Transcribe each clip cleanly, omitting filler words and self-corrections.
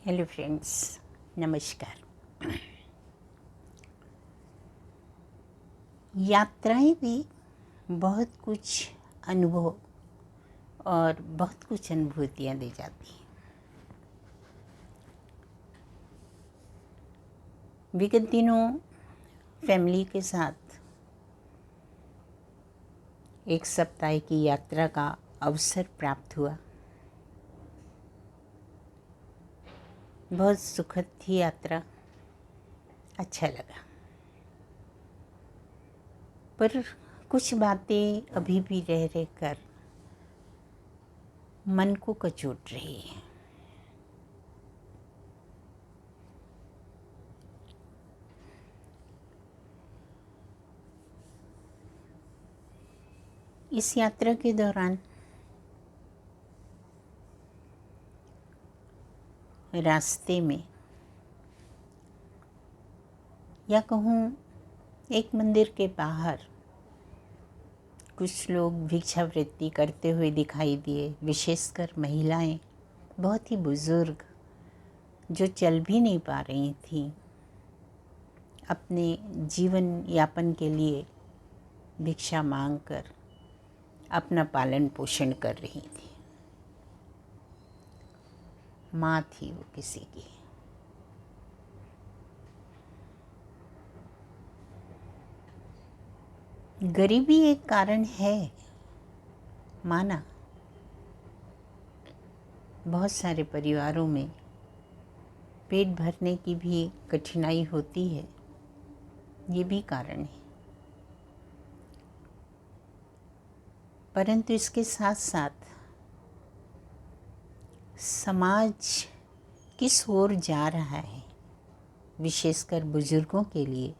Hello friends, नमस्कार। यात्राएं भी बहुत कुछ अनुभव और बहुत कुछ अनुभूतियाँ दे जाती हैं। विगत दिनों फैमिली के साथ एक सप्ताह की यात्रा का अवसर प्राप्त हुआ। बहुत सुखद थी यात्रा, अच्छा लगा। पर कुछ बातें अभी भी रह कर मन को कचोट रही है। इस यात्रा के दौरान रास्ते में या कहूँ एक मंदिर के बाहर कुछ लोग भिक्षावृत्ति करते हुए दिखाई दिए, विशेषकर महिलाएं, बहुत ही बुजुर्ग जो चल भी नहीं पा रही थीं, अपने जीवन यापन के लिए भिक्षा मांगकर अपना पालन पोषण कर रही थी। माँ थी वो किसी की। गरीबी एक कारण है, माना। बहुत सारे परिवारों में पेट भरने की भी कठिनाई होती है, ये भी कारण है। परंतु इसके साथ साथ समाज किस ओर जा रहा है, विशेषकर बुजुर्गों के लिए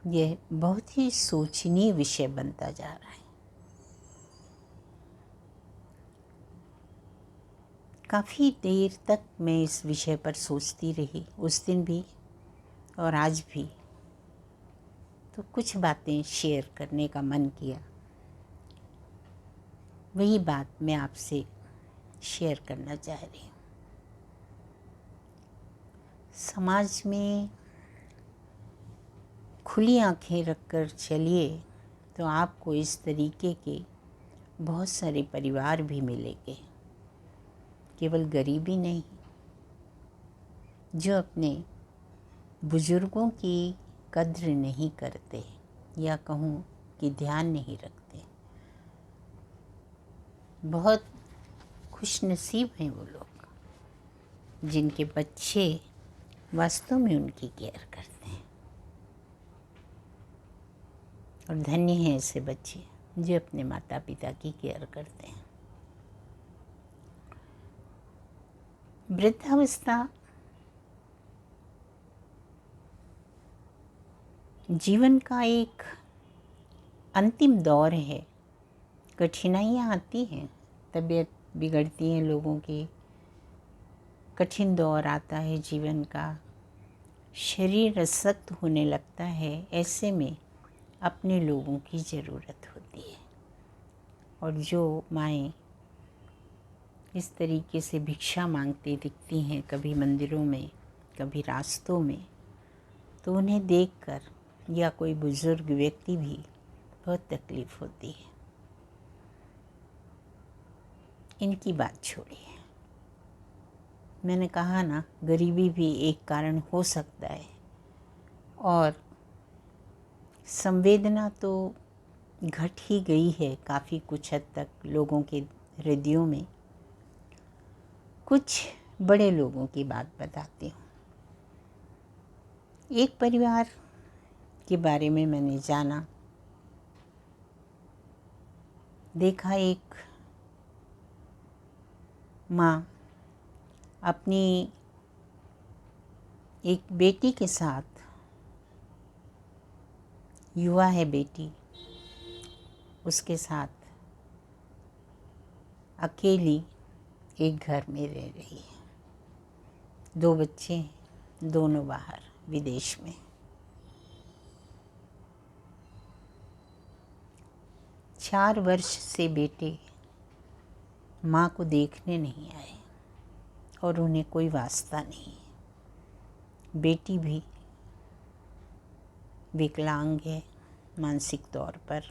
यह बहुत ही सोचनीय विषय बनता जा रहा है। काफ़ी देर तक मैं इस विषय पर सोचती रही, उस दिन भी और आज भी। तो कुछ बातें शेयर करने का मन किया, वही बात मैं आपसे शेयर करना चाह रही हूँ। समाज में खुली आंखें रखकर चलिए तो आपको इस तरीके के बहुत सारे परिवार भी मिलेंगे, केवल गरीबी नहीं, जो अपने बुजुर्गों की कद्र नहीं करते या कहूँ कि ध्यान नहीं रखते। बहुत खुशनसीब हैं वो लोग जिनके बच्चे वास्तव में उनकी केयर करते हैं, और धन्य हैं ऐसे बच्चे जो अपने माता पिता की केयर करते हैं। वृद्धावस्था जीवन का एक अंतिम दौर है। कठिनाइयाँ आती हैं, तबीयत बिगड़ती हैं लोगों की, कठिन दौर आता है जीवन का, शरीर असक्त होने लगता है। ऐसे में अपने लोगों की ज़रूरत होती है, और जो माएँ इस तरीके से भिक्षा मांगती दिखती हैं, कभी मंदिरों में, कभी रास्तों में, तो उन्हें देखकर या कोई बुज़ुर्ग व्यक्ति भी बहुत तकलीफ़ होती है। इनकी बात छोड़िए। मैंने कहा ना, गरीबी भी एक कारण हो सकता है, और संवेदना तो घट ही गई है काफ़ी कुछ हद तक लोगों के हृदयों में। कुछ बड़े लोगों की बात बताती हूँ। एक परिवार के बारे में मैंने जाना, देखा। एक माँ अपनी एक बेटी के साथ, युवा है बेटी, उसके साथ अकेली एक घर में रह रही है। 2 बच्चे, दोनों बाहर विदेश में। 4 वर्ष से बेटे माँ को देखने नहीं आए, और उन्हें कोई वास्ता नहीं। बेटी भी विकलांग है मानसिक तौर पर,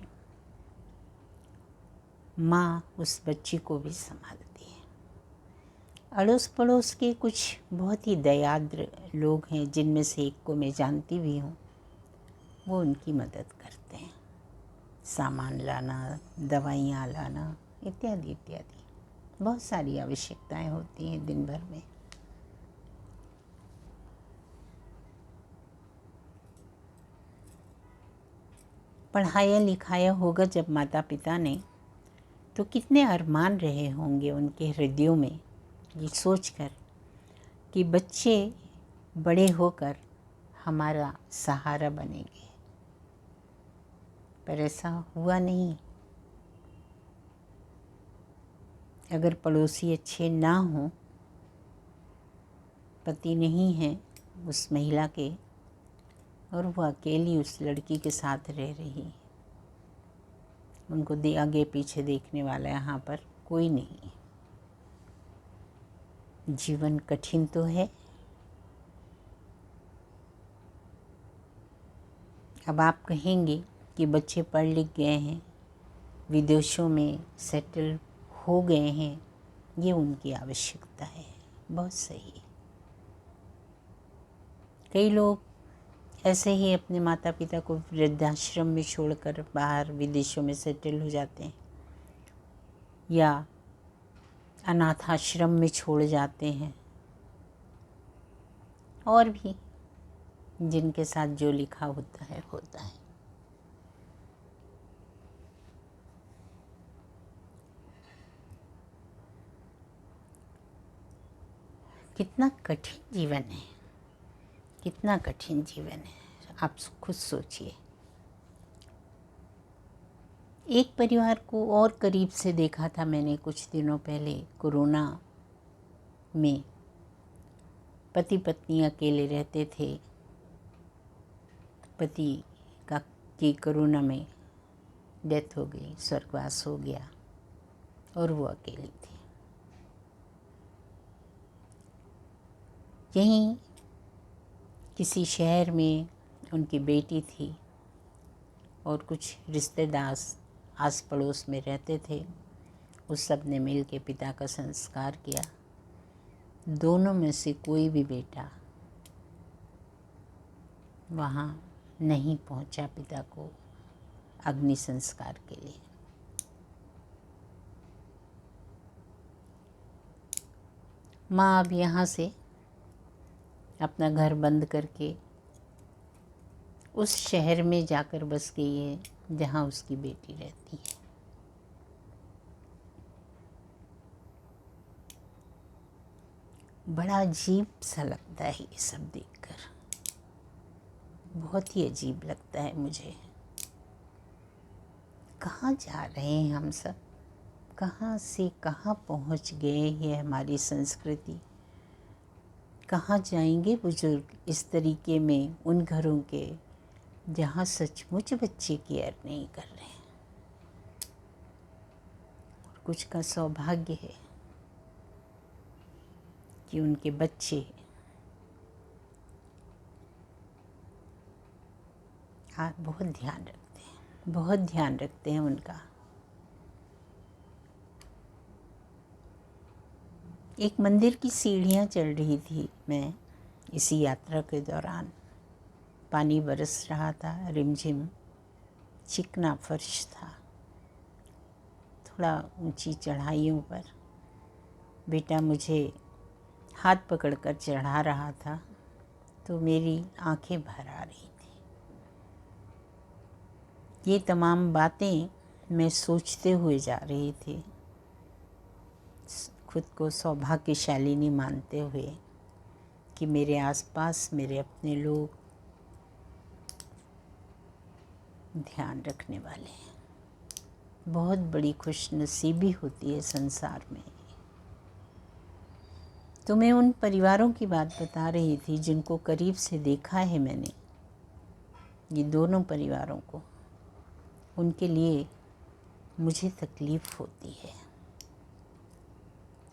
माँ उस बच्ची को भी संभालती है। अड़ोस पड़ोस के कुछ बहुत ही दयाद्र लोग हैं, जिनमें से एक को मैं जानती भी हूँ, वो उनकी मदद करते हैं, सामान लाना, दवाइयाँ लाना, इत्यादि इत्यादि। बहुत सारी आवश्यकताएं होती हैं दिन भर में। पढ़ाया लिखाया होगा जब माता पिता ने, तो कितने अरमान रहे होंगे उनके हृदयों में, ये सोचकर कि बच्चे बड़े होकर हमारा सहारा बनेंगे। पर ऐसा हुआ नहीं। अगर पड़ोसी अच्छे ना हों, पति नहीं है उस महिला के, और वो अकेली उस लड़की के साथ रह रही, उनको आगे पीछे देखने वाला यहाँ पर कोई नहीं। जीवन कठिन तो है। अब आप कहेंगे कि बच्चे पढ़ लिख गए हैं, विदेशों में सेटल हो गए हैं, ये उनकी आवश्यकता है। बहुत सही। कई लोग ऐसे ही अपने माता पिता को वृद्धाश्रम में छोड़कर बाहर विदेशों में सेटल हो जाते हैं, या अनाथ आश्रम में छोड़ जाते हैं, और भी जिनके साथ जो लिखा होता है होता है। कितना कठिन जीवन है, कितना कठिन जीवन है, आप खुद सोचिए। एक परिवार को और करीब से देखा था मैंने कुछ दिनों पहले। कोरोना में पति पत्नी अकेले रहते थे। पति की कोरोना में डेथ हो गई, स्वर्गवास हो गया, और वो अकेली थी। यहीं किसी शहर में उनकी बेटी थी, और कुछ रिश्तेदार आस पड़ोस में रहते थे। उस सब ने मिल के पिता का संस्कार किया। दोनों में से कोई भी बेटा वहाँ नहीं पहुँचा पिता को अग्नि संस्कार के लिए। माँ अब यहाँ से अपना घर बंद करके उस शहर में जाकर बस गई है जहाँ उसकी बेटी रहती है। बड़ा अजीब सा लगता है ये सब देखकर, बहुत ही अजीब लगता है मुझे। कहाँ जा रहे हैं हम सब, कहाँ से कहाँ पहुँच गए ये हमारी संस्कृति। कहाँ जाएंगे बुजुर्ग इस तरीके में उन घरों के जहाँ सचमुच बच्चे केयर नहीं कर रहे हैं। और कुछ का सौभाग्य है कि उनके बच्चे बहुत ध्यान रखते हैं, बहुत ध्यान रखते हैं उनका। एक मंदिर की सीढ़ियाँ चढ़ रही थी मैं इसी यात्रा के दौरान। पानी बरस रहा था, रिमझिम, चिकना फर्श था। थोड़ा ऊंची चढ़ाइयों पर बेटा मुझे हाथ पकड़कर चढ़ा रहा था, तो मेरी आंखें भर आ रही थी। ये तमाम बातें मैं सोचते हुए जा रही थी, खुद को सौभाग्यशालिनी मानते हुए कि मेरे आसपास मेरे अपने लोग ध्यान रखने वाले हैं। बहुत बड़ी खुशनसीबी होती है संसार में। तो मैं उन परिवारों की बात बता रही थी जिनको करीब से देखा है मैंने, ये दोनों परिवारों को। उनके लिए मुझे तकलीफ़ होती है।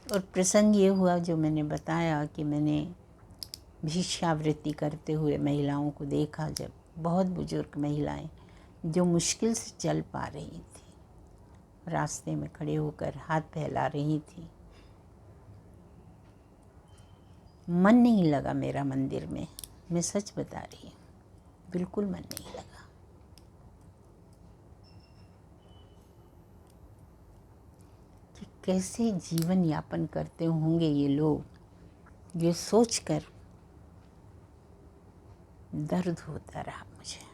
और प्रसंग ये हुआ जो मैंने बताया कि मैंने भिक्षावृत्ति करते हुए महिलाओं को देखा, जब बहुत बुजुर्ग महिलाएं जो मुश्किल से चल पा रही थी, रास्ते में खड़े होकर हाथ फैला रही थी। मन नहीं लगा मेरा मंदिर में, मैं सच बता रही हूँ, बिल्कुल मन नहीं लगा। कि कैसे जीवन यापन करते होंगे ये लोग, ये सोचकर दर्द होता रहा मुझे।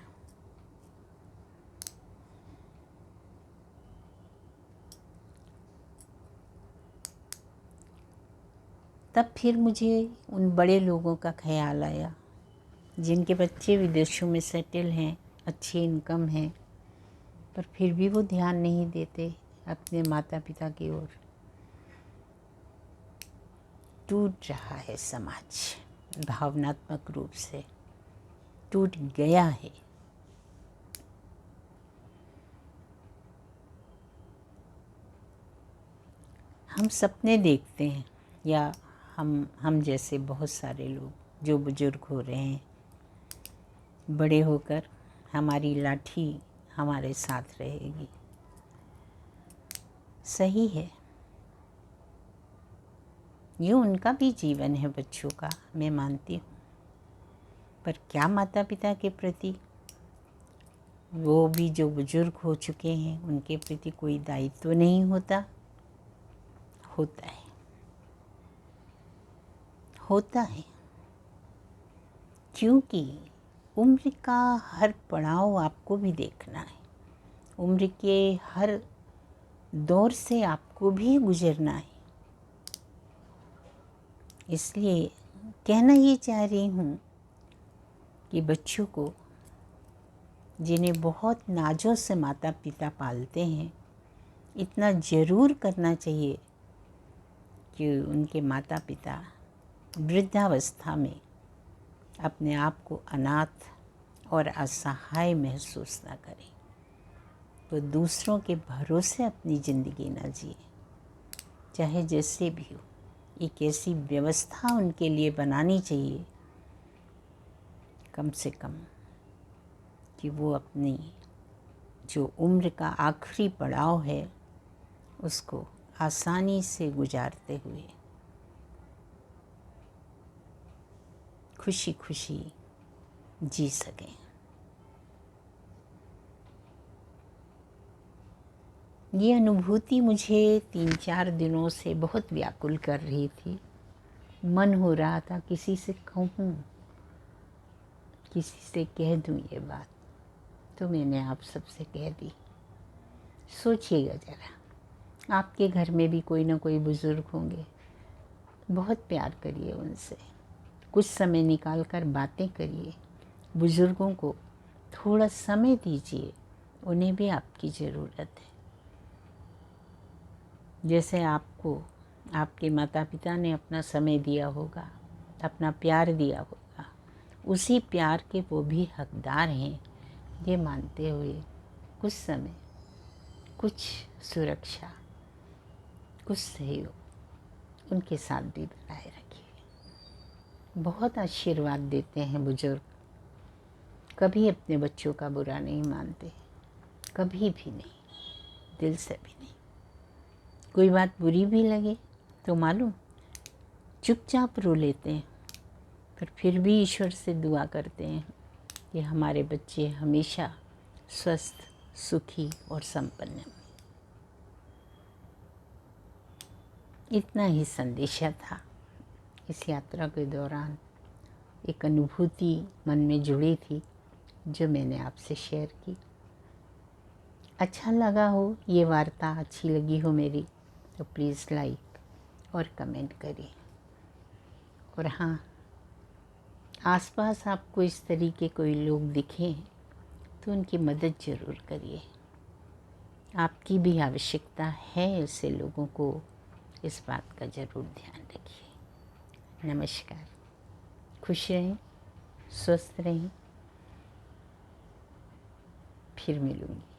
तब फिर मुझे उन बड़े लोगों का ख्याल आया जिनके बच्चे विदेशों में सेटल हैं, अच्छी इनकम है, पर फिर भी वो ध्यान नहीं देते अपने माता पिता की ओर। टूट रहा है समाज, भावनात्मक रूप से टूट गया है। हम सपने देखते हैं, या हम जैसे बहुत सारे लोग जो बुजुर्ग हो रहे हैं, बड़े होकर हमारी लाठी हमारे साथ रहेगी। सही है, ये उनका भी जीवन है बच्चों का, मैं मानती हूँ, पर क्या माता पिता के प्रति, वो भी जो बुजुर्ग हो चुके हैं, उनके प्रति कोई दायित्व नहीं होता? होता है, होता है। क्योंकि उम्र का हर पड़ाव आपको भी देखना है, उम्र के हर दौर से आपको भी गुजरना है। इसलिए कहना ये चाह रही हूँ कि बच्चों को, जिन्हें बहुत नाजों से माता पिता पालते हैं, इतना ज़रूर करना चाहिए कि उनके माता पिता वृद्धावस्था में अपने आप को अनाथ और असहाय महसूस ना करें, तो दूसरों के भरोसे अपनी ज़िंदगी ना जिए, चाहे जैसे भी हो। एक ऐसी व्यवस्था उनके लिए बनानी चाहिए कम से कम कि वो अपनी जो उम्र का आखिरी पड़ाव है उसको आसानी से गुजारते हुए खुशी खुशी जी सकें। ये अनुभूति मुझे 3-4 दिनों से बहुत व्याकुल कर रही थी। मन हो रहा था किसी से कहूँ, किसी से कह दूँ ये बात, तो मैंने आप सबसे कह दी। सोचिएगा ज़रा, आपके घर में भी कोई ना कोई बुज़ुर्ग होंगे, बहुत प्यार करिए उनसे, कुछ समय निकाल कर बातें करिए, बुज़ुर्गों को थोड़ा समय दीजिए, उन्हें भी आपकी ज़रूरत है। जैसे आपको आपके माता पिता ने अपना समय दिया होगा, अपना प्यार दिया होगा, उसी प्यार के वो भी हकदार हैं, ये मानते हुए कुछ समय, कुछ सुरक्षा, कुछ सहयोग उनके साथ भी बनाए रखिए। बहुत आशीर्वाद देते हैं बुजुर्ग, कभी अपने बच्चों का बुरा नहीं मानते, कभी भी नहीं, दिल से भी नहीं। कोई बात बुरी भी लगे तो मालूम चुपचाप रो लेते हैं, पर फिर भी ईश्वर से दुआ करते हैं कि हमारे बच्चे हमेशा स्वस्थ, सुखी और संपन्न। इतना ही संदेशा था। इस यात्रा के दौरान एक अनुभूति मन में जुड़ी थी जो मैंने आपसे शेयर की। अच्छा लगा हो, ये वार्ता अच्छी लगी हो मेरी, तो प्लीज़ लाइक और कमेंट करिए। और हाँ, आसपास आपको इस तरीके कोई लोग दिखें तो उनकी मदद ज़रूर करिए। आपकी भी आवश्यकता है ऐसे लोगों को, इस बात का ज़रूर ध्यान रखिए। नमस्कार, खुश रहें, स्वस्थ रहें, फिर मिलूँगी।